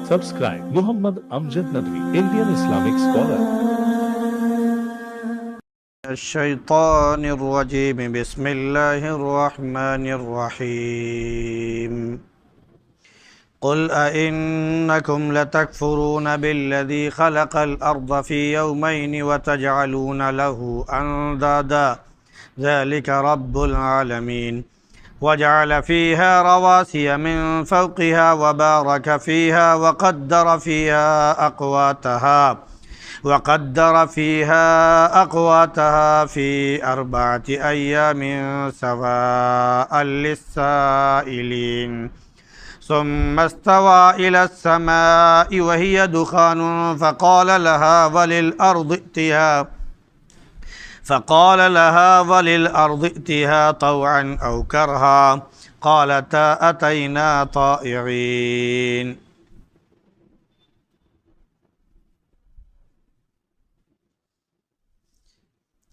Subscribe Muhammad Amjad Nadwi, Indian Islamic scholar. الشيطان الرجيم بسم الله الرحمن الرحيم قل أئنكم لتكفرون بالذي خلق الأرض في يومين وتجعلون له أندادا ذلك رب العالمين وجعل فيها رواسي من فوقها وبارك فيها وقدر فيها أقواتها في 4 أيام سواء للسائلين ثم استوى إلى السماء وهي دخان فقال لها وللأرض ائتها طوعا أو كرها قالتا أتينا طائعين.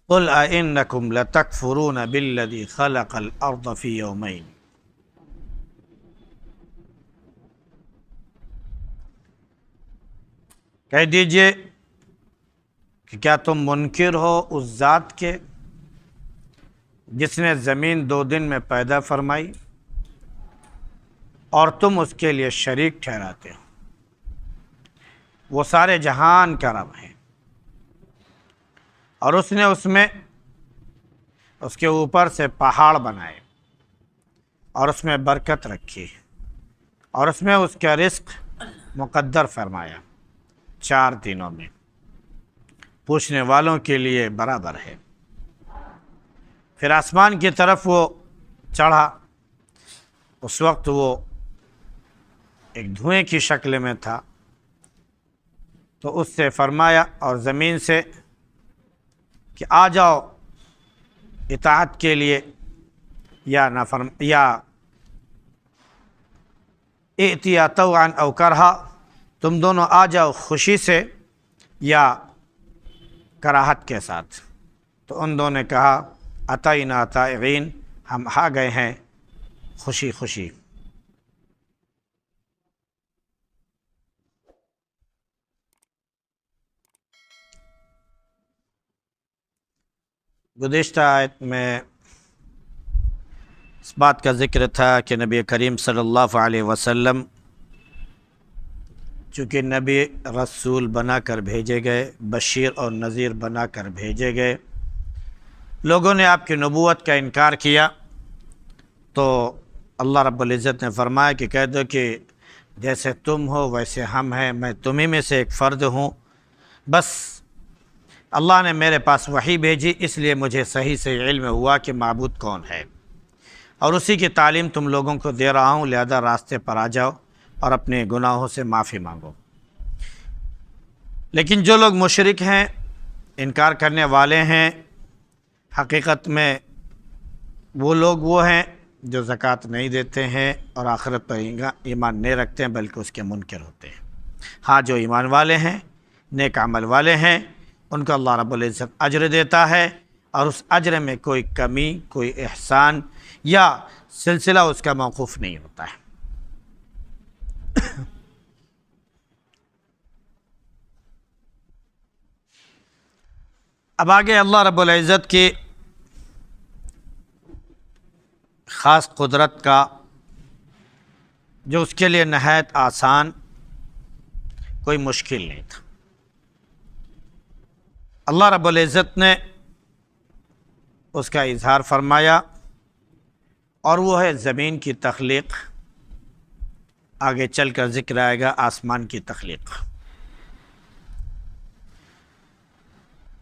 قل أئنكم لتكفرون بالذي خلق الأرض في يومين. کہہ دیجئے کہ کیا تم منکر ہو اس ذات کے جس نے زمین 2 دن میں پیدا فرمائی اور تم اس کے لیے شریک ٹھہراتے ہو. وہ سارے جہان کا رب ہے اور اس نے اس کے اوپر سے پہاڑ بنائے اور اس میں برکت رکھی اور اس میں اس کا رزق مقدر فرمایا 4 دنوں میں. پوچھنے والوں کے لیے برابر ہے. پھر آسمان کی طرف وہ چڑھا. اس وقت وہ ایک دھوئیں کی شکل میں تھا تو اس سے فرمایا اور زمین سے کہ آ جاؤ اطاعت کے لیے یا ائتیا طوعا او کرہا، تم دونوں آ جاؤ خوشی سے یا کراہت کے ساتھ. تو ان دونوں نے کہا اتینا طائعین، ہم آ گئے ہیں خوشی خوشی. گزشتہ آیت میں اس بات کا ذکر تھا کہ نبی کریم صلی اللہ علیہ وسلم چونکہ نبی رسول بنا کر بھیجے گئے، بشیر اور نذیر بنا کر بھیجے گئے، لوگوں نے آپ کی نبوت کا انکار کیا تو اللہ رب العزت نے فرمایا کہ کہہ دو کہ جیسے تم ہو ویسے ہم ہیں، میں تمہیں میں سے ایک فرد ہوں. بس اللہ نے میرے پاس وحی بھیجی، اس لیے مجھے صحیح سے علم ہوا کہ معبود کون ہے اور اسی کی تعلیم تم لوگوں کو دے رہا ہوں. لہذا راستے پر آ جاؤ اور اپنے گناہوں سے معافی مانگو. لیکن جو لوگ مشرک ہیں، انکار کرنے والے ہیں، حقیقت میں وہ لوگ وہ ہیں جو زکوٰۃ نہیں دیتے ہیں اور آخرت پر ایمان نہیں رکھتے ہیں بلکہ اس کے منکر ہوتے ہیں. ہاں، جو ایمان والے ہیں، نیک عمل والے ہیں، ان کو اللہ رب العزت اجر دیتا ہے اور اس اجر میں کوئی کمی، کوئی احسان یا سلسلہ اس کا موقوف نہیں ہوتا ہے. اب آگے اللہ رب العزت کی خاص قدرت کا جو اس کے لیے نہایت آسان، کوئی مشکل نہیں تھا. اللہ رب العزت نے اس کا اظہار فرمایا اور وہ ہے زمین کی تخلیق. آگے چل کر ذکر آئے گا آسمان کی تخلیق.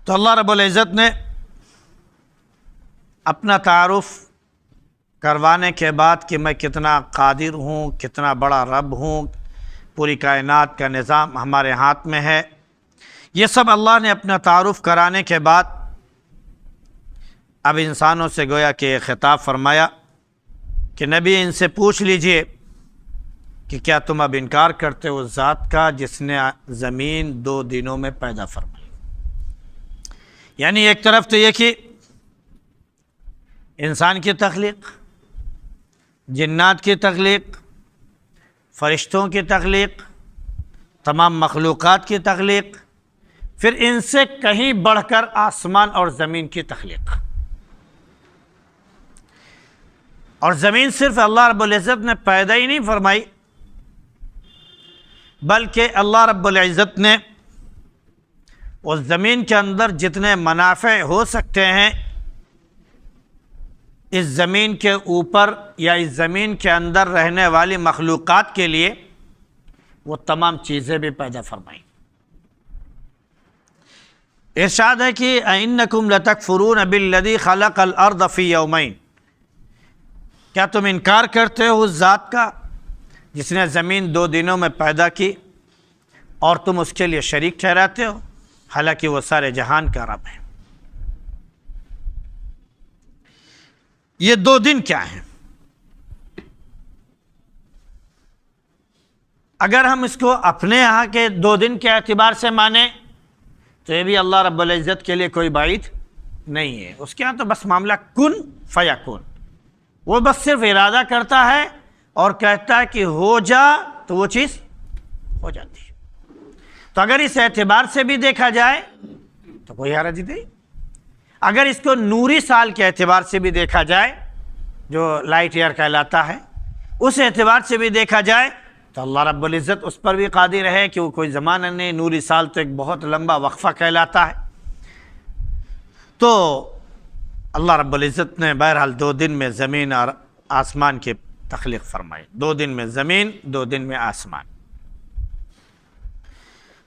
تو اللہ رب العزت نے اپنا تعارف کروانے کے بعد کہ میں کتنا قادر ہوں، کتنا بڑا رب ہوں، پوری کائنات کا نظام ہمارے ہاتھ میں ہے، یہ سب اللہ نے اپنا تعارف کرانے کے بعد اب انسانوں سے گویا کہ خطاب فرمایا کہ نبی ان سے پوچھ لیجئے کہ کیا تم اب انکار کرتے ہو اس ذات کا جس نے زمین 2 دنوں میں پیدا فرمائی. یعنی ایک طرف تو یہ کہ انسان کی تخلیق، جنات کی تخلیق، فرشتوں کی تخلیق، تمام مخلوقات کی تخلیق، پھر ان سے کہیں بڑھ کر آسمان اور زمین کی تخلیق۔ اور زمین صرف اللہ رب العزت نے پیدا ہی نہیں فرمائی، بلکہ اللہ رب العزت نے اس زمین کے اندر جتنے منافع ہو سکتے ہیں اس زمین کے اوپر یا اس زمین کے اندر رہنے والی مخلوقات کے لیے وہ تمام چیزیں بھی پیدا فرمائیں۔ ارشاد ہے کہ اَإِنَّكُمْ لَتَكْفُرُونَ بِالَّذِي خَلَقَ الْأَرْضَ فِي يَوْمَيْنِ، کیا تم انکار کرتے ہو اس ذات کا جس نے زمین 2 دنوں میں پیدا کی اور تم اس کے لیے شریک ٹھہراتے ہو، حالانکہ وہ سارے جہان کا رب ہے۔ یہ 2 دن کیا ہیں؟ اگر ہم اس کو اپنے یہاں کے 2 دن کے اعتبار سے مانیں تو یہ بھی اللہ رب العزت کے لیے کوئی بعید نہیں ہے۔ اس کے ہاں تو بس معاملہ کن فیکون، وہ بس صرف ارادہ کرتا ہے اور کہتا ہے کہ ہو جا تو وہ چیز ہو جاتی ہے۔ تو اگر اس اعتبار سے بھی دیکھا جائے تو کوئی حرج نہیں۔ اگر اس کو نوری سال کے اعتبار سے بھی دیکھا جائے جو لائٹ ایئر کہلاتا ہے، اس اعتبار سے بھی دیکھا جائے تو اللہ رب العزت اس پر بھی قادر ہے کہ وہ کوئی زمانہ نہیں۔ نوری سال تو ایک بہت لمبا وقفہ کہلاتا ہے۔ تو اللہ رب العزت نے بہرحال 2 دن میں زمین اور آسمان کی تخلیق فرمائی، 2 دن میں زمین، 2 دن میں آسمان۔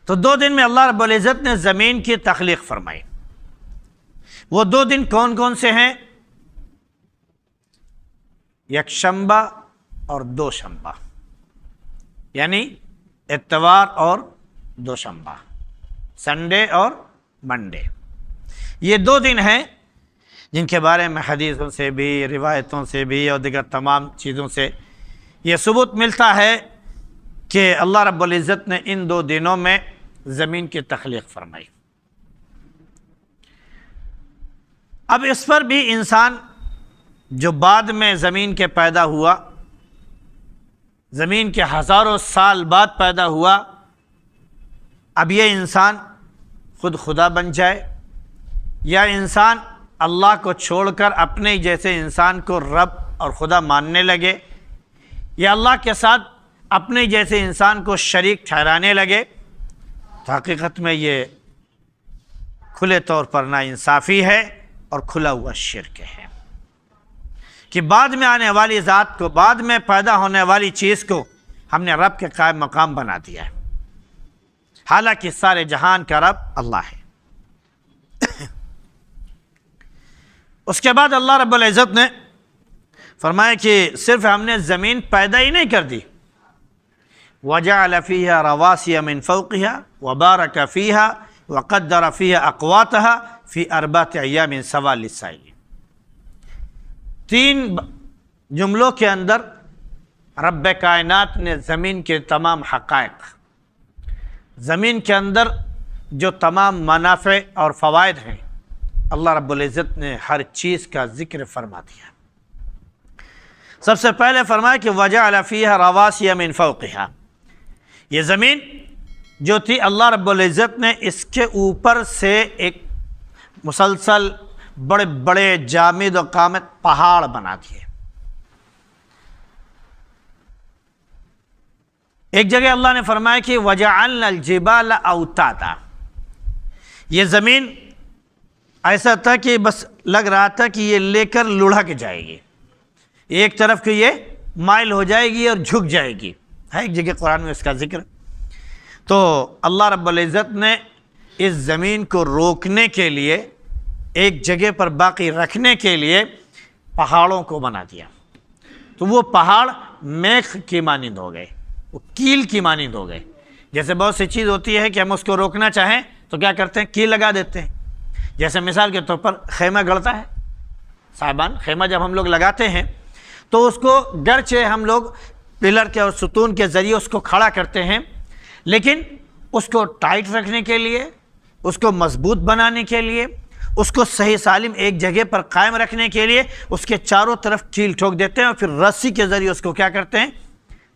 تو 2 دن میں اللہ رب العزت نے زمین کی تخلیق فرمائی۔ وہ 2 دن کون کون سے ہیں؟ یکشنبہ اور دوشنبہ، یعنی اتوار اور دوشنبہ، سنڈے اور منڈے۔ یہ 2 دن ہیں جن کے بارے میں حدیثوں سے بھی، روایتوں سے بھی اور دیگر تمام چیزوں سے یہ ثبوت ملتا ہے کہ اللہ رب العزت نے ان 2 دنوں میں زمین کی تخلیق فرمائی۔ اب اس پر بھی انسان جو بعد میں زمین کے پیدا ہوا، زمین کے ہزاروں سال بعد پیدا ہوا، اب یہ انسان خود خدا بن جائے یا انسان اللہ کو چھوڑ کر اپنے جیسے انسان کو رب اور خدا ماننے لگے یا اللہ کے ساتھ اپنے جیسے انسان کو شریک ٹھہرانے لگے، تو حقیقت میں یہ کھلے طور پر ناانصافی ہے اور کھلا ہوا شرک ہے کہ بعد میں آنے والی ذات کو، بعد میں پیدا ہونے والی چیز کو ہم نے رب کے قائم مقام بنا دیا ہے، حالانکہ سارے جہان کا رب اللہ ہے۔ اس کے بعد اللہ رب العزت نے فرمایا کہ صرف ہم نے زمین پیدا ہی نہیں کر دی، وَجَعَلَ فِيهَا رَوَاسِيَ مِن فَوْقِهَا وَبَارَكَ فِيهَا وَقَدَّرَ فِيهَا أَقْوَاتَهَا فِي 4 أَيَّامٍ سَوَاءً لِلسَّائِلِينَ۔ 3 جملوں کے اندر رب کائنات نے زمین کے تمام حقائق، زمین کے اندر جو تمام منافع اور فوائد ہیں، اللہ رب العزت نے ہر چیز کا ذکر فرما دیا۔ سب سے پہلے فرمایا کہ وَجَعَلَ فِيهَا رَوَاسِيَ مِن فَوْقِهَا، یہ زمین جو تھی اللہ رب العزت نے اس کے اوپر سے ایک مسلسل بڑے بڑے جامد و قامت پہاڑ بنا دیے۔ ایک جگہ اللہ نے فرمایا کہ وَجَعَلْنَا الْجِبَالَ أَوْتَادًا، یہ زمین ایسا تھا کہ بس لگ رہا تھا کہ یہ لے کر لڑھک جائے گی، ایک طرف کہ یہ مائل ہو جائے گی اور جھک جائے گی، ہے ایک جگہ قرآن میں اس کا ذکر۔ تو اللہ رب العزت نے اس زمین کو روکنے کے لیے، ایک جگہ پر باقی رکھنے کے لیے پہاڑوں کو بنا دیا۔ تو وہ پہاڑ میخ کی مانند ہو گئے، وہ کیل کی مانند ہو گئے۔ جیسے بہت سی چیز ہوتی ہے کہ ہم اس کو روکنا چاہیں تو کیا کرتے ہیں؟ کیل لگا دیتے ہیں۔ جیسے مثال کے طور پر خیمہ گڑتا ہے، صاحبان خیمہ جب ہم لوگ لگاتے ہیں تو اس کو گرچہ ہم لوگ پلر کے اور ستون کے ذریعے اس کو کھڑا کرتے ہیں، لیکن اس کو ٹائٹ رکھنے کے لیے، اس کو مضبوط بنانے کے لیے، اس کو صحیح سالم ایک جگہ پر قائم رکھنے کے لیے اس کے چاروں طرف کیل ٹھوک دیتے ہیں اور پھر رسی کے ذریعے اس کو کیا کرتے ہیں؟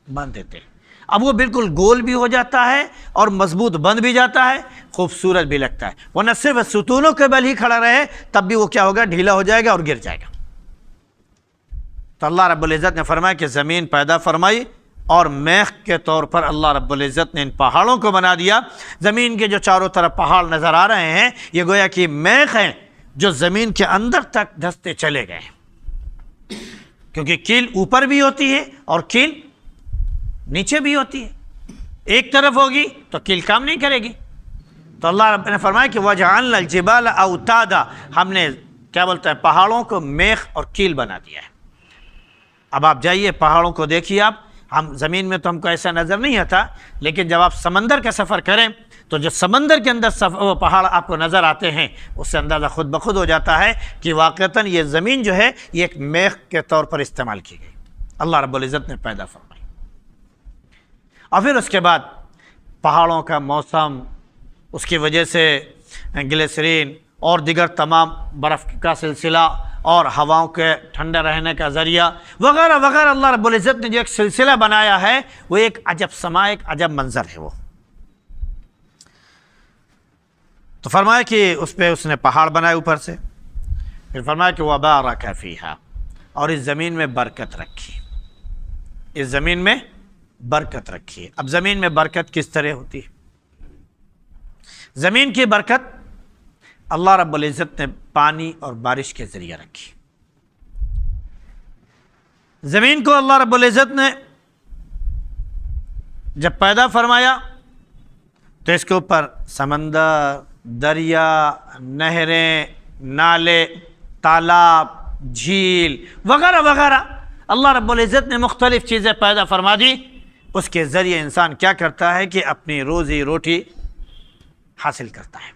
باندھ دیتے ہیں۔ اب وہ بالکل گول بھی ہو جاتا ہے اور مضبوط بند بھی جاتا ہے، خوبصورت بھی لگتا ہے، ورنہ صرف ستونوں کے بل ہی کھڑا رہے تب بھی وہ کیا ہوگا، ڈھیلا ہو جائے گا اور گر جائے گا۔ تو اللہ رب العزت نے فرمایا کہ زمین پیدا فرمائی اور میخ کے طور پر اللہ رب العزت نے ان پہاڑوں کو بنا دیا۔ زمین کے جو چاروں طرف پہاڑ نظر آ رہے ہیں یہ گویا کہ میخ ہیں جو زمین کے اندر تک دھستے چلے گئے، کیونکہ کیل اوپر بھی ہوتی ہے اور کیل نیچے بھی ہوتی ہے، ایک طرف ہوگی تو کیل کام نہیں کرے گی۔ تو اللہ رب نے فرمایا کہ وَجَعَلْنَا الْجِبَالَ أَوْتَادًا، ہم نے کیا بولتا ہے، پہاڑوں کو میخ اور کیل بنا دیا ہے۔ اب آپ جائیے پہاڑوں کو دیکھیے، آپ ہم زمین میں تو ہم کو ایسا نظر نہیں آتا، لیکن جب آپ سمندر کا سفر کریں تو جو سمندر کے اندر وہ پہاڑ آپ کو نظر آتے ہیں اس سے اندازہ خود بخود ہو جاتا ہے کہ واقعتاً یہ زمین جو ہے یہ ایک میخ کے طور پر استعمال کی گئی، اللہ رب العزت نے پیدا فرمائی۔ اور پھر اس کے بعد پہاڑوں کا موسم، اس کی وجہ سے گلیسرین اور دیگر تمام برف کا سلسلہ اور ہواؤں کے ٹھنڈا رہنے کا ذریعہ وغیرہ وغیرہ، اللہ رب العزت نے جو ایک سلسلہ بنایا ہے وہ ایک عجب سما، ایک عجب منظر ہے وہ۔ تو فرمایا کہ اس پہ اس نے پہاڑ بنائے اوپر سے، پھر فرمایا کہ وَبَارَكَ فِيهَا، اور اس زمین میں برکت رکھی، اس زمین میں برکت رکھی۔ اب زمین میں برکت کس طرح ہوتی ہے؟ زمین کی برکت اللہ رب العزت نے پانی اور بارش کے ذریعے رکھی۔ زمین کو اللہ رب العزت نے جب پیدا فرمایا تو اس کے اوپر سمندر، دریا، نہریں، نالے، تالاب، جھیل وغیرہ وغیرہ اللہ رب العزت نے مختلف چیزیں پیدا فرما دی۔ اس کے ذریعے انسان کیا کرتا ہے کہ اپنی روزی روٹی حاصل کرتا ہے،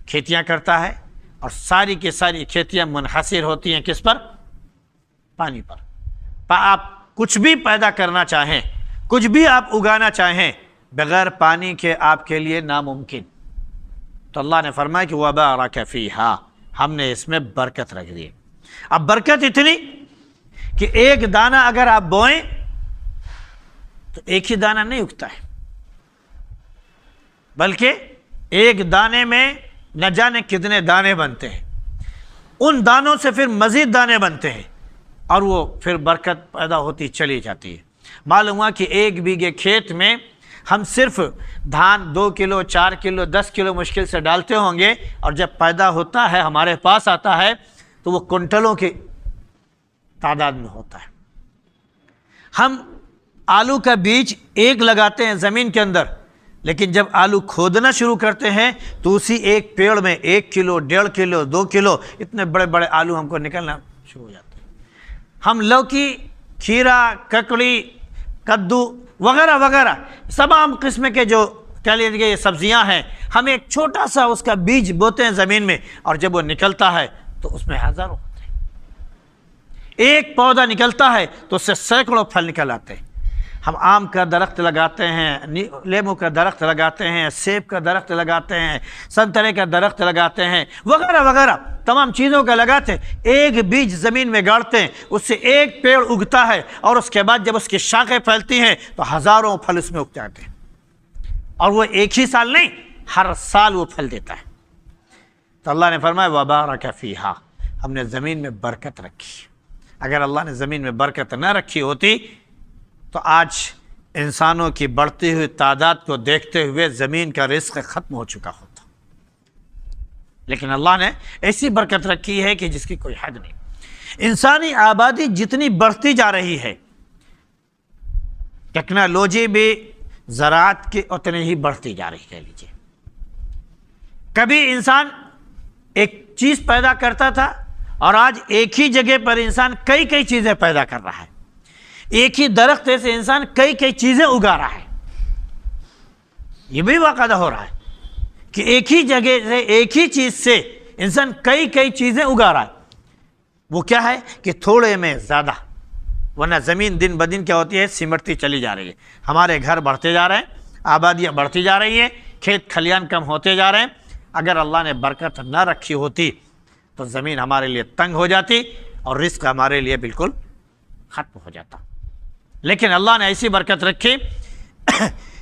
کھیتیاں کرتا ہے، اور ساری کی ساری کھیتیاں منحصر ہوتی ہیں کس پر؟ پانی پر۔ آپ کچھ بھی پیدا کرنا چاہیں، کچھ بھی آپ اگانا چاہیں، بغیر پانی کے آپ کے لیے ناممکن۔ تو اللہ نے فرمایا کہ وَبَارَكَ فِيهَا، ہم نے اس میں برکت رکھ دی۔ اب برکت اتنی کہ ایک دانہ اگر آپ بوئیں تو ایک ہی دانہ نہیں اگتا ہے، بلکہ ایک دانے میں نہ جانے کتنے دانے بنتے ہیں، ان دانوں سے پھر مزید دانے بنتے ہیں، اور وہ پھر برکت پیدا ہوتی چلی جاتی ہے۔ معلوم ہوا کہ ایک بیگھے کھیت میں ہم صرف دھان 2 کلو 4 کلو 10 کلو مشکل سے ڈالتے ہوں گے، اور جب پیدا ہوتا ہے ہمارے پاس آتا ہے تو وہ کنٹلوں کی تعداد میں ہوتا ہے۔ ہم آلو کا بیج ایک لگاتے ہیں زمین کے اندر، لیکن جب آلو کھودنا شروع کرتے ہیں تو اسی ایک پیڑ میں 1 کلو 1.5 کلو 2 کلو اتنے بڑے بڑے آلو ہم کو نکلنا شروع ہو جاتے ہیں۔ ہم لوکی، کھیرا، ککڑی، کدو وغیرہ وغیرہ تمام قسم کے جو کہہ لیجیے یہ سبزیاں ہیں، ہم ایک چھوٹا سا اس کا بیج بوتے ہیں زمین میں، اور جب وہ نکلتا ہے تو اس میں ہزاروں ہوتے ہیں۔ ایک پودا نکلتا ہے تو اس سے سینکڑوں پھل نکل آتے ہیں۔ ہم آم کا درخت لگاتے ہیں، لیمو کا درخت لگاتے ہیں، سیب کا درخت لگاتے ہیں، سنترے کا درخت لگاتے ہیں وغیرہ وغیرہ تمام چیزوں کا لگاتے ہیں۔ ایک بیج زمین میں گاڑتے ہیں، اس سے ایک پیڑ اگتا ہے، اور اس کے بعد جب اس کی شاخیں پھیلتی ہیں تو ہزاروں پھل اس میں اگ جاتے ہیں، اور وہ ایک ہی سال نہیں، ہر سال وہ پھل دیتا ہے۔ تو اللہ نے فرمایا وَبَارَكَ فِيهَا، ہم نے زمین میں برکت رکھی۔ اگر اللہ نے زمین میں برکت نہ رکھی ہوتی تو آج انسانوں کی بڑھتی ہوئی تعداد کو دیکھتے ہوئے زمین کا رزق ختم ہو چکا ہوتا، لیکن اللہ نے ایسی برکت رکھی ہے کہ جس کی کوئی حد نہیں۔ انسانی آبادی جتنی بڑھتی جا رہی ہے، ٹیکنالوجی بھی زراعت کی اتنی ہی بڑھتی جا رہی ہے۔ لیجیے، کبھی انسان ایک چیز پیدا کرتا تھا، اور آج ایک ہی جگہ پر انسان کئی چیزیں پیدا کر رہا ہے۔ ایک ہی درخت سے انسان کئی چیزیں اگا رہا ہے۔ یہ بھی واقعہ ہو رہا ہے کہ ایک ہی جگہ سے ایک ہی چیز سے انسان کئی چیزیں اگا رہا ہے۔ وہ کیا ہے کہ تھوڑے میں زیادہ، ورنہ زمین دن بدن کیا ہوتی ہے، سمٹتی چلی جا رہی ہے۔ ہمارے گھر بڑھتے جا رہے ہیں، آبادیاں بڑھتی جا رہی ہیں، کھیت کھلیان کم ہوتے جا رہے ہیں۔ اگر اللہ نے برکت نہ رکھی ہوتی تو زمین ہمارے لیے تنگ ہو جاتی اور رزق ہمارے لیے بالکل ختم ہو جاتا، لیکن اللہ نے ایسی برکت رکھی۔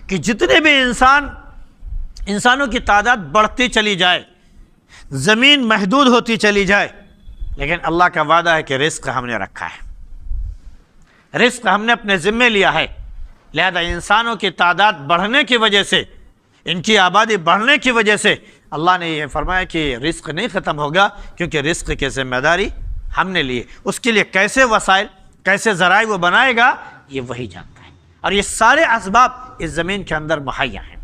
کہ جتنے بھی انسانوں کی تعداد بڑھتی چلی جائے، زمین محدود ہوتی چلی جائے، لیکن اللہ کا وعدہ ہے کہ رزق ہم نے رکھا ہے، رزق ہم نے اپنے ذمے لیا ہے۔ لہذا انسانوں کی تعداد بڑھنے کی وجہ سے، ان کی آبادی بڑھنے کی وجہ سے اللہ نے یہ فرمایا کہ رزق نہیں ختم ہوگا، کیونکہ رزق کی ذمہ داری ہم نے لی ہے۔ اس کے لیے کیسے وسائل، کیسے ذرائع وہ بنائے گا، یہ وہی جانتا ہے، اور یہ سارے اسباب اس زمین کے اندر مہیا ہیں۔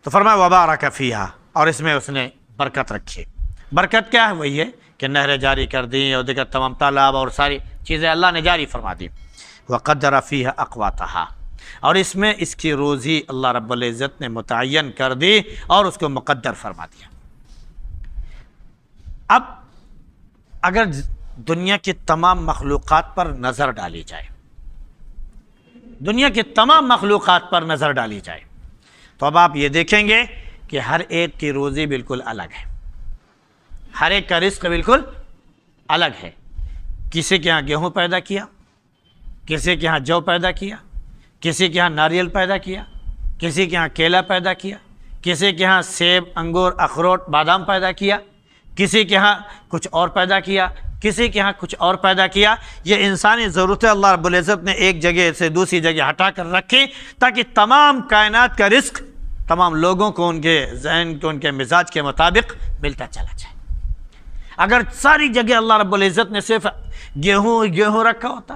تو فرمایا وبارک فیہا، اور اس میں اس نے برکت رکھی۔ برکت کیا ہے؟ وہی ہے کہ نہریں جاری کر دیں اور دیگر تمام تالاب اور ساری چیزیں اللہ نے جاری فرما دی۔ وقدر فیہا اقواتہا، اور اس میں اس کی روزی اللہ رب العزت نے متعین کر دی اور اس کو مقدر فرما دیا۔ اب اگر دنیا کی تمام مخلوقات پر نظر ڈالی جائے، دنیا کی تمام مخلوقات پر نظر ڈالی جائے، تو اب آپ یہ دیکھیں گے کہ ہر ایک کی روزی بالکل الگ ہے، ہر ایک کا رزق بالکل الگ ہے۔ کسی کے ہاں گیہوں پیدا کیا، کسی کے ہاں جو پیدا کیا، کسی کے ہاں ناریل پیدا کیا، کسی کے ہاں کیلا پیدا کیا، کسی کے ہاں سیب، انگور، اخروٹ، بادام پیدا کیا، کسی کے ہاں کچھ اور پیدا کیا، کسی کے ہاں کچھ اور پیدا کیا۔ یہ انسانی ضرورتیں اللہ رب العزت نے ایک جگہ سے دوسری جگہ ہٹا کر رکھی تاکہ تمام کائنات کا رزق تمام لوگوں کو ان کے ذہن کو، ان کے مزاج کے مطابق ملتا چلا جائے۔ اگر ساری جگہ اللہ رب العزت نے صرف گیہوں رکھا ہوتا،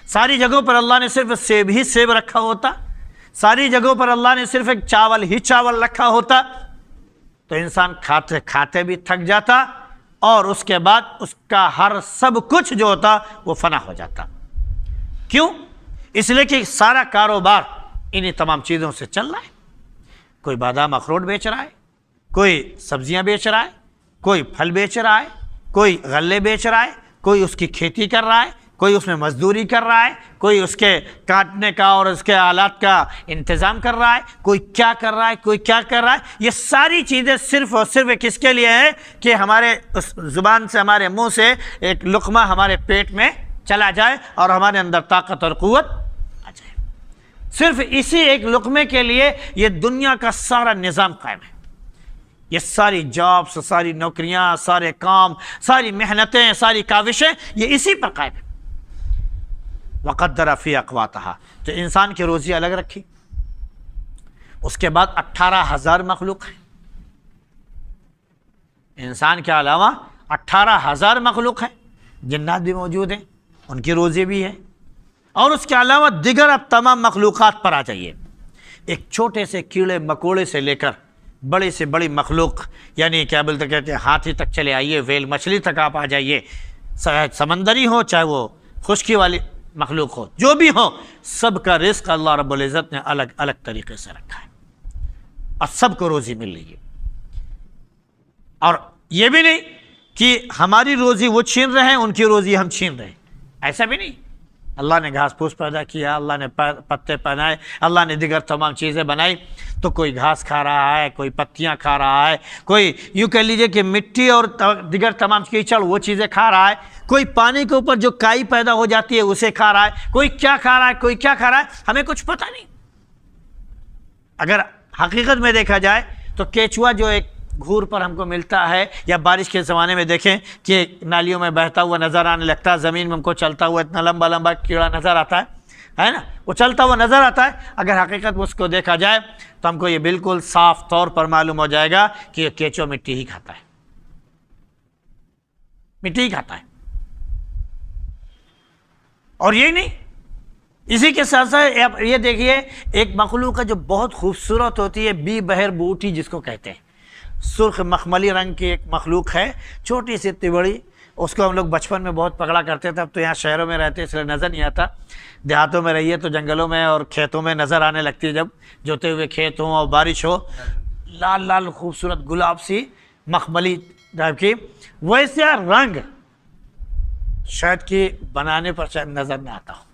ساری جگہوں پر اللہ نے صرف سیب ہی سیب رکھا ہوتا، ساری جگہوں پر اللہ نے صرف ایک چاول ہی چاول رکھا ہوتا، تو انسان کھاتے کھاتے بھی تھک جاتا، اور اس کے بعد اس کا ہر سب کچھ جو ہوتا وہ فنا ہو جاتا۔ کیوں؟ اس لیے کہ سارا کاروبار انہی تمام چیزوں سے چل رہا ہے۔ کوئی بادام اخروٹ بیچ رہا ہے، کوئی سبزیاں بیچ رہا ہے، کوئی پھل بیچ رہا ہے، کوئی غلے بیچ رہا ہے، کوئی اس کی کھیتی کر رہا ہے، کوئی اس میں مزدوری کر رہا ہے، کوئی اس کے کاٹنے کا اور اس کے آلات کا انتظام کر رہا ہے، کوئی کیا کر رہا ہے، کوئی کیا کر رہا ہے۔ یہ ساری چیزیں صرف اور صرف کس کے لیے ہیں کہ ہمارے اس زبان سے، ہمارے منہ سے ایک لقمہ ہمارے پیٹ میں چلا جائے اور ہمارے اندر طاقت اور قوت آ جائے۔ صرف اسی ایک لقمے کے لیے یہ دنیا کا سارا نظام قائم ہے۔ یہ ساری جابس، ساری نوکریاں، سارے کام، ساری محنتیں، ساری کاوشیں یہ اسی پر قائم ہیں۔ وقدر فی اقواتہا، تو انسان کی روزی الگ رکھی۔ اس کے بعد 18,000 مخلوق ہیں، انسان کے علاوہ 18,000 مخلوق ہیں، جنات بھی موجود ہیں، ان کی روزی بھی ہے، اور اس کے علاوہ دیگر اب تمام مخلوقات پر آ جائیے۔ ایک چھوٹے سے کیڑے مکوڑے سے لے کر بڑی سے بڑی مخلوق، یعنی کیا بولتے کہتے ہیں ہاتھی تک چلے آئیے، ویل مچھلی تک آپ آ جائیے، سمندری ہو چاہے وہ خشکی والی مخلوق ہو، جو بھی ہو، سب کا رزق اللہ رب العزت نے الگ الگ طریقے سے رکھا ہے، اور سب کو روزی مل رہی ہے۔ اور یہ بھی نہیں کہ ہماری روزی وہ چھین رہے ہیں، ان کی روزی ہم چھین رہے ہیں، ایسا بھی نہیں۔ اللہ نے گھاس پھوس پیدا کیا، اللہ نے پتے بنائے، اللہ نے دیگر تمام چیزیں بنائی، تو کوئی گھاس کھا رہا ہے، کوئی پتیاں کھا رہا ہے، کوئی یوں کہہ لیجئے کہ مٹی اور دیگر تمام کیچڑ وہ چیزیں کھا رہا ہے، کوئی پانی کے اوپر جو کائی پیدا ہو جاتی ہے اسے کھا رہا ہے، کوئی کیا کھا رہا ہے، کوئی کیا کھا رہا ہے، ہمیں کچھ پتہ نہیں۔ اگر حقیقت میں دیکھا جائے تو کیچوا جو ایک گھور پر ہم کو ملتا ہے، یا بارش کے زمانے میں دیکھیں کہ نالیوں میں بہتا ہوا نظر آنے لگتا ہے، زمین میں ہم کو چلتا ہوا اتنا لمبا لمبا کیڑا نظر آتا ہے نا، وہ چلتا ہوا نظر آتا ہے۔ اگر حقیقت میں اس کو دیکھا جائے تو ہم کو یہ بالکل صاف طور پر معلوم ہو جائے گا کہ یہ کیچوا مٹی ہی کھاتا ہے، مٹی ہی کھاتا ہے۔ اور یہی نہیں، اسی کے ساتھ ساتھ یہ دیکھیے ایک مخلوق ہے جو بہت خوبصورت ہوتی ہے، بی بہر بوٹی جس کو کہتے ہیں، سرخ مخملی رنگ کی ایک مخلوق ہے، چھوٹی سی اتنی بڑی۔ اس کو ہم لوگ بچپن میں بہت پکڑا کرتے تھے، اب تو یہاں شہروں میں رہتے اس لیے نظر نہیں آتا، دیہاتوں میں رہیے تو جنگلوں میں اور کھیتوں میں نظر آنے لگتی ہے، جب جوتے ہوئے کھیت ہوں اور بارش ہو، لال لال خوبصورت گلاب سی مخملی ٹائپ کی، ویسے رنگ شاید کہ بنانے پر شاید نظر نہ آتا ہو،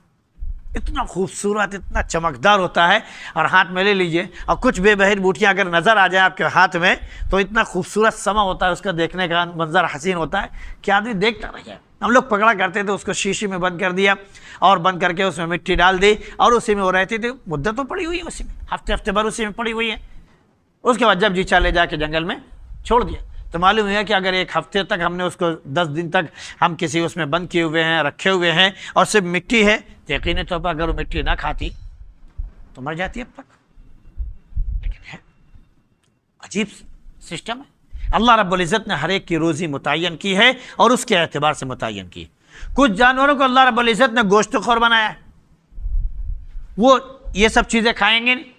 اتنا خوبصورت، اتنا چمکدار ہوتا ہے۔ اور ہاتھ میں لے لیجئے، اور کچھ بے بہر بوٹیاں اگر نظر آ جائیں آپ کے ہاتھ میں تو اتنا خوبصورت سما ہوتا ہے، اس کا دیکھنے کا منظر حسین ہوتا ہے کہ آدمی دیکھتا رہ جائے۔ ہم لوگ پکڑا کرتے تھے اس کو شیشے میں بند کر دیا اور بند کر کے اس میں مٹی ڈال دی اور اسی میں وہ رہتی تھی، مدت تو پڑی ہوئی ہے اسی میں، ہفتے بھر اسی میں پڑی ہوئی ہے۔ اس کے بعد جب جی چاہ لے جا کے جنگل میں چھوڑ دیا۔ تو معلوم ہوا کہ اگر ایک ہفتے تک ہم نے اس کو 10 دن تک ہم کسی اس میں بند کیے ہوئے ہیں، رکھے ہوئے ہیں اور صرف مٹی ہے، تو یقینی طور پر اگر وہ مٹی نہ کھاتی تو مر جاتی اب تک۔ لیکن ہے عجیب سسٹم ہے۔ اللہ رب العزت نے ہر ایک کی روزی متعین کی ہے اور اس کے اعتبار سے متعین کی۔ کچھ جانوروں کو اللہ رب العزت نے گوشت خور بنایا ہے، وہ یہ سب چیزیں کھائیں گے نہیں۔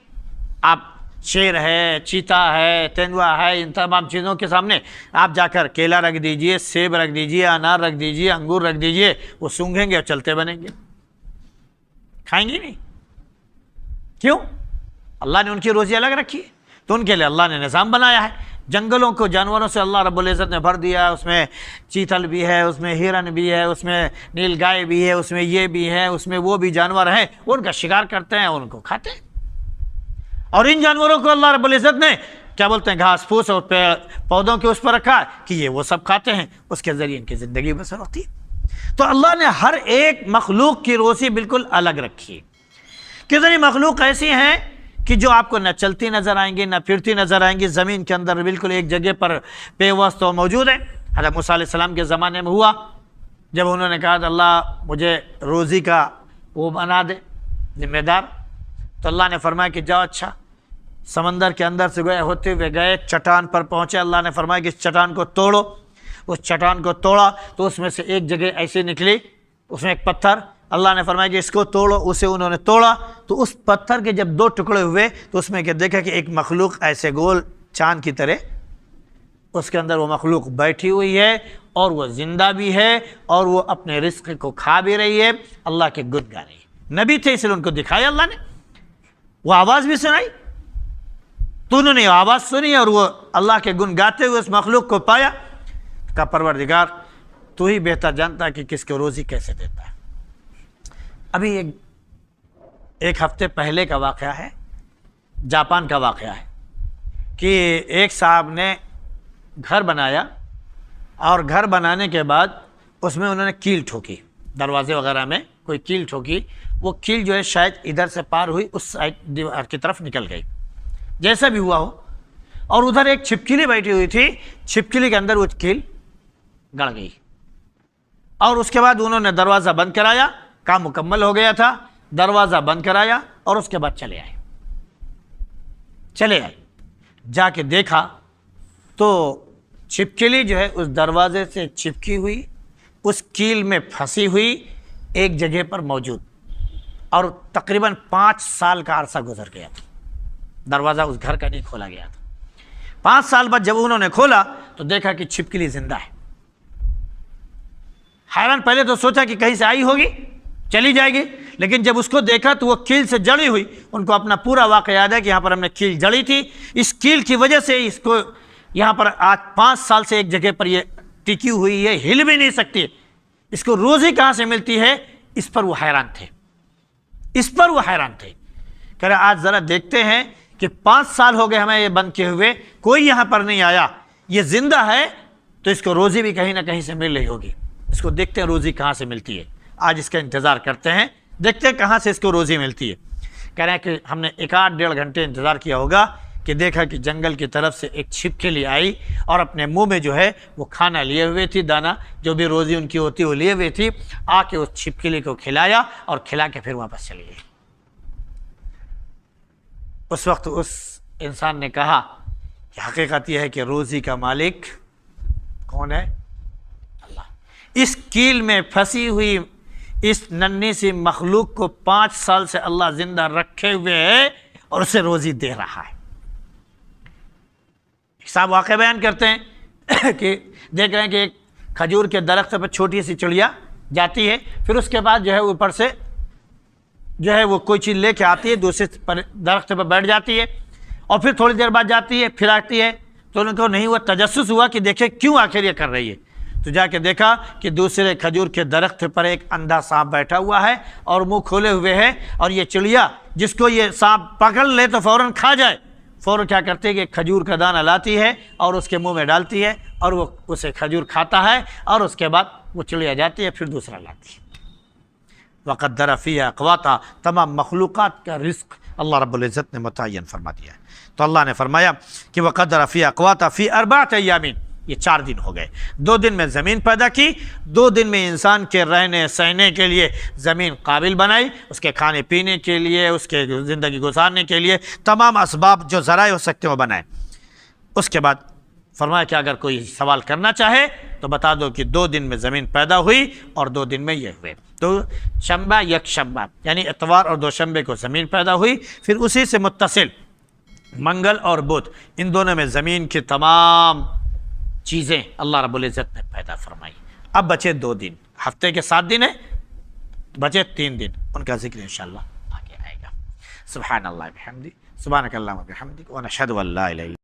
آپ شیر ہے، چیتا ہے، تیندوا ہے، ان تمام چیزوں کے سامنے آپ جا کر کیلا رکھ دیجئے، سیب رکھ دیجئے، انار رکھ دیجئے، انگور رکھ دیجئے، وہ سونگھیں گے اور چلتے بنیں گے، کھائیں گے نہیں۔ کیوں؟ اللہ نے ان کی روزی الگ رکھی ہے، تو ان کے لیے اللہ نے نظام بنایا ہے۔ جنگلوں کو جانوروں سے اللہ رب العزت نے بھر دیا، اس میں چیتل بھی ہے، اس میں ہرن بھی ہے، اس میں نیل گائے بھی ہے، اس میں یہ بھی ہے، اس میں وہ بھی جانور ہیں، وہ ان کا شکار کرتے ہیں، ان کو کھاتے ہیں۔ اور ان جانوروں کو اللہ رب العزت نے کیا بولتے ہیں، گھاس پھوس اور پودوں کے اس پر رکھا کہ یہ وہ سب کھاتے ہیں، اس کے ذریعے ان کی زندگی بسر ہوتی ہے۔ تو اللہ نے ہر ایک مخلوق کی روزی بالکل الگ رکھی ہے۔ کتنی مخلوق ایسی ہیں کہ جو آپ کو نہ چلتی نظر آئیں گی، نہ پھرتی نظر آئیں گی، زمین کے اندر بالکل ایک جگہ پر پیوست و موجود ہے۔ حضرت موسیٰ علیہ السلام کے زمانے میں ہوا، جب انہوں نے کہا کہ اللہ مجھے روزی کا وہ بنا دے ذمہ دار، تو اللہ نے فرمایا کہ جاؤ، اچھا سمندر کے اندر سے ہوتے ہوئے گئے، چٹان پر پہنچے، اللہ نے فرمایا کہ اس چٹان کو توڑو۔ اس چٹان کو توڑا تو اس میں سے ایک جگہ ایسے نکلی، اس میں ایک پتھر، اللہ نے فرمایا کہ اس کو توڑو، اسے انہوں نے توڑا تو اس پتھر کے جب 2 ٹکڑے ہوئے تو اس میں کہ دیکھا کہ ایک مخلوق ایسے گول چاند کی طرح اس کے اندر وہ مخلوق بیٹھی ہوئی ہے اور وہ زندہ بھی ہے اور وہ اپنے رزق کو کھا بھی رہی ہے، اللہ کے گن گا رہی ہے۔ نبی تھے اس لیے ان کو دکھایا اللہ نے، وہ آواز بھی سنائی تو انہوں نے آواز سنی اور وہ اللہ کے گن گاتے ہوئے اس مخلوق کو پایا۔ کہا پروردگار تو ہی بہتر جانتا ہے کہ کس کو روزی کیسے دیتا ہے۔ ابھی ایک ہفتے پہلے کا واقعہ ہے، جاپان کا واقعہ ہے کہ ایک صاحب نے گھر بنایا اور گھر بنانے کے بعد اس میں انہوں نے کیل ٹھوکی، دروازے وغیرہ میں کوئی کیل ٹھوکی، وہ کیل جو ہے شاید ادھر سے پار ہوئی اس سائڈ دیوار کی طرف نکل گئی، جیسا بھی ہوا ہو، اور ادھر ایک چھپکلی بیٹھی ہوئی تھی، چھپکلی کے اندر وہ کیل گڑ گئی، اور اس کے بعد انہوں نے دروازہ بند کرایا، کام مکمل ہو گیا تھا، دروازہ بند کرایا اور اس کے بعد چلے آئے جا کے دیکھا تو چھپکلی جو ہے اس دروازے سے چپکی ہوئی، اس کیل میں پھنسی ہوئی ایک جگہ پر موجود، اور تقریباً 5 سال کا عرصہ گزر گیا تھا، دروازہ اس گھر کا نہیں کھولا گیا تھا۔ 5 سال بعد جب انہوں نے کھولا تو دیکھا کہ چھپکلی زندہ ہے۔ حیران، پہلے تو سوچا کہ کہیں سے آئی ہوگی، چلی جائے گی، لیکن جب اس کو دیکھا تو وہ کیل سے جڑی ہوئی، ان کو اپنا پورا واقعہ یاد ہے کہ یہاں پر ہم نے کیل جڑی تھی، اس کیل کی وجہ سے اس کو یہاں پر آج 5 سال سے ایک جگہ پر یہ ٹکی ہوئی ہے، ہل بھی نہیں سکتی، اس کو روزی کہاں سے ملتی ہے؟ اس پر وہ حیران تھے، کہہ رہے آج ذرا دیکھتے ہیں کہ 5 سال ہو گئے ہمیں یہ بند کیے ہوئے، کوئی یہاں پر نہیں آیا، یہ زندہ ہے تو اس کو روزی بھی کہیں نہ کہیں سے مل رہی ہوگی، اس کو دیکھتے ہیں روزی کہاں سے ملتی ہے، آج اس کا انتظار کرتے ہیں، دیکھتے ہیں کہاں سے اس کو روزی ملتی ہے۔ کہہ رہے ہیں کہ ہم نے 1-1.5 گھنٹے انتظار کیا ہوگا کہ دیکھا کہ جنگل کی طرف سے ایک چھپکلی آئی اور اپنے منہ میں جو ہے وہ کھانا لیے ہوئے تھی، دانہ جو بھی روزی ان کی ہوتی وہ لیے ہوئے تھی، آ کے اس چھپکلی کو کھلایا اور کھلا کے پھر واپس چلی گئی۔ اس وقت اس انسان نے کہا کہ حقیقت یہ ہے کہ روزی کا مالک کون ہے؟ اللہ۔ اس کیل میں پھنسی ہوئی اس ننھی سی مخلوق کو 5 سال سے اللہ زندہ رکھے ہوئے ہے اور اسے روزی دے رہا ہے۔ صاحب واقعہ بیان کرتے ہیں کہ دیکھ رہے ہیں کہ ایک کھجور کے درخت پر چھوٹی سی چڑیا جاتی ہے، پھر اس کے بعد جو ہے اوپر سے جو ہے وہ کوئی چیز لے کے آتی ہے، دوسرے درخت پر بیٹھ جاتی ہے اور پھر تھوڑی دیر بعد جاتی ہے، پھر آتی ہے، تو ان کو نہیں ہوا، تجسس ہوا کہ دیکھے کیوں آخر یہ کر رہی ہے، تو جا کے دیکھا کہ دوسرے کھجور کے درخت پر ایک اندھا سانپ بیٹھا ہوا ہے اور منہ کھولے ہوئے ہے، اور یہ چڑیا جس کو یہ سانپ پکڑ لے تو فوراً کھا جائے، فوراً کیا کرتے ہیں کہ کھجور کا دانہ لاتی ہے اور اس کے منہ میں ڈالتی ہے اور وہ اسے کھجور کھاتا ہے اور اس کے بعد وہ چلی جاتی ہے، پھر دوسرا لاتی ہے۔ وقدر فیہا اقواتا، تمام مخلوقات کا رزق اللہ رب العزت نے متعین فرما دیا ہے۔ تو اللہ نے فرمایا کہ وقدر فیہا اقواتا فی 4 ایام، یہ 4 دن ہو گئے۔ 2 دن میں زمین پیدا کی، 2 دن میں انسان کے رہنے سہنے کے لیے زمین قابل بنائی، اس کے کھانے پینے کے لیے، اس کے زندگی گزارنے کے لیے تمام اسباب جو ذرائع ہو سکتے ہیں وہ بنائے۔ اس کے بعد فرمایا کہ اگر کوئی سوال کرنا چاہے تو بتا دو کہ 2 دن میں زمین پیدا ہوئی اور 2 دن میں یہ ہوئے۔ تو شنبہ یک شنبہ یعنی اتوار اور دوشنبے کو زمین پیدا ہوئی، پھر اسی سے متصل منگل اور بدھ، ان دونوں میں زمین کی تمام چیزیں اللہ رب العزت نے پیدا فرمائی۔ اب بچے 2 دن، ہفتے کے 7 دن ہیں، بچے 3 دن، ان کا ذکر انشاءاللہ آگے آئے گا۔ سبحان اللہ بحمدہ، سبحانک اللہم وبحمدک، ونشہد ان لا الہ الا